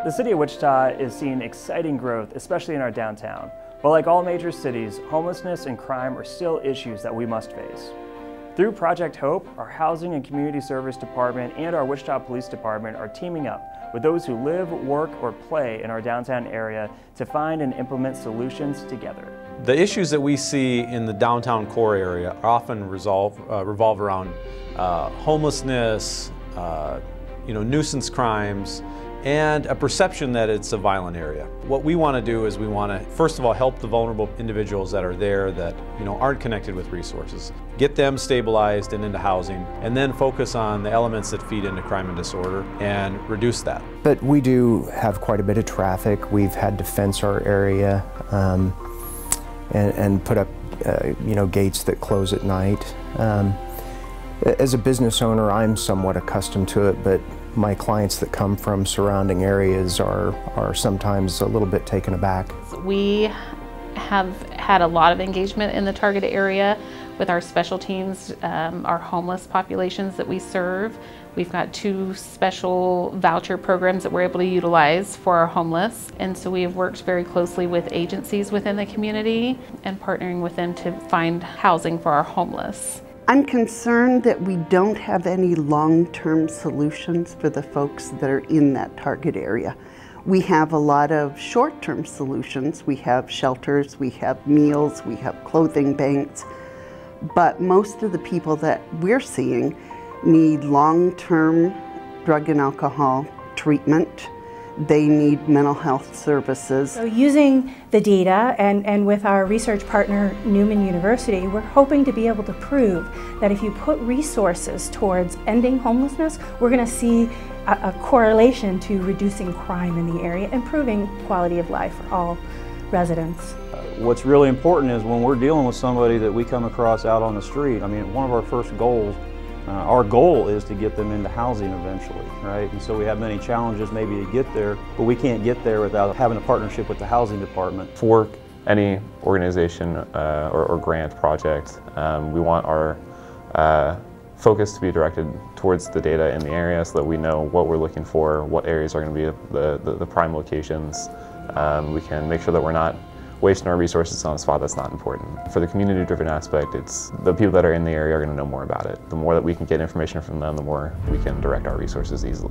The city of Wichita is seeing exciting growth, especially in our downtown. But like all major cities, homelessness and crime are still issues that we must face. Through Project Hope, our Housing and Community Service Department and our Wichita Police Department are teaming up with those who live, work, or play in our downtown area to find and implement solutions together. The issues that we see in the downtown core area often revolve around homelessness, nuisance crimes, and a perception that it's a violent area. What we want to do is we want to, first of all, help the vulnerable individuals that are there that aren't connected with resources. Get them stabilized and into housing, and then focus on the elements that feed into crime and disorder and reduce that. But we do have quite a bit of traffic. We've had to fence our area and put up gates that close at night. As a business owner, I'm somewhat accustomed to it, but my clients that come from surrounding areas are sometimes a little bit taken aback. We have had a lot of engagement in the target area with our special teams, our homeless populations that we serve. We've got 2 special voucher programs that we're able to utilize for our homeless. And so we have worked very closely with agencies within the community and partnering with them to find housing for our homeless. I'm concerned that we don't have any long-term solutions for the folks that are in that target area. We have a lot of short-term solutions. We have shelters, we have meals, we have clothing banks, but most of the people that we're seeing need long-term drug and alcohol treatment. They need mental health services. So using the data and with our research partner Newman University, we're hoping to be able to prove that if you put resources towards ending homelessness, we're going to see a correlation to reducing crime in the area, improving quality of life for all residents. What's really important is when we're dealing with somebody that we come across out on the street, one of our first goals, our goal is to get them into housing eventually, right? And so we have many challenges maybe to get there, but we can't get there without having a partnership with the housing department. For any organization or grant project, we want our focus to be directed towards the data in the area so that we know what we're looking for, what areas are going to be the prime locations. We can make sure that we're not wasting our resources on a spot that's not important. For the community-driven aspect, it's the people that are in the area are going to know more about it. The more that we can get information from them, the more we can direct our resources easily.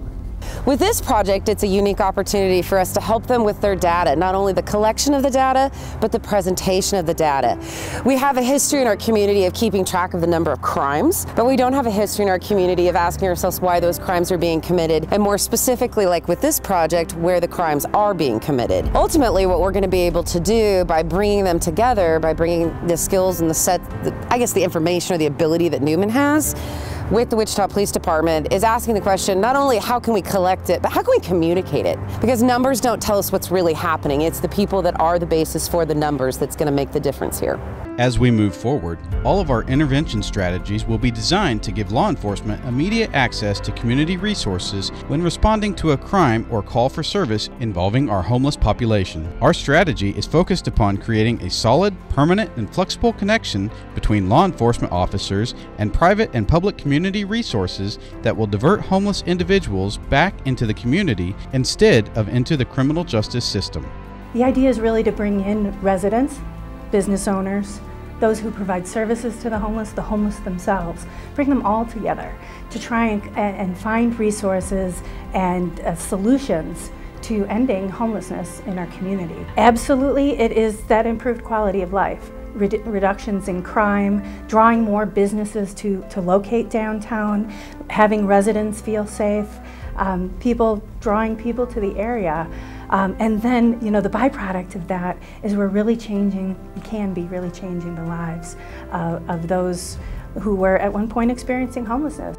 With this project, it's a unique opportunity for us to help them with their data, not only the collection of the data, but the presentation of the data. We have a history in our community of keeping track of the number of crimes, but we don't have a history in our community of asking ourselves why those crimes are being committed, and more specifically, like with this project, where the crimes are being committed. Ultimately, what we're going to be able to do by bringing them together, by bringing the skills and the information or the ability that Newman has, with the Wichita Police Department, is asking the question, not only how can we collect it, but how can we communicate it? Because numbers don't tell us what's really happening. It's the people that are the basis for the numbers that's going to make the difference here. As we move forward, all of our intervention strategies will be designed to give law enforcement immediate access to community resources when responding to a crime or call for service involving our homeless population. Our strategy is focused upon creating a solid, permanent, and flexible connection between law enforcement officers and private and public community resources that will divert homeless individuals back into the community instead of into the criminal justice system. The idea is really to bring in residents, business owners, those who provide services to the homeless themselves, bring them all together to try and find resources and solutions to ending homelessness in our community. Absolutely, it is that improved quality of life. Reductions in crime, drawing more businesses to locate downtown, having residents feel safe, drawing people to the area. And then, the byproduct of that is we're really can be really changing the lives of those who were at one point experiencing homelessness.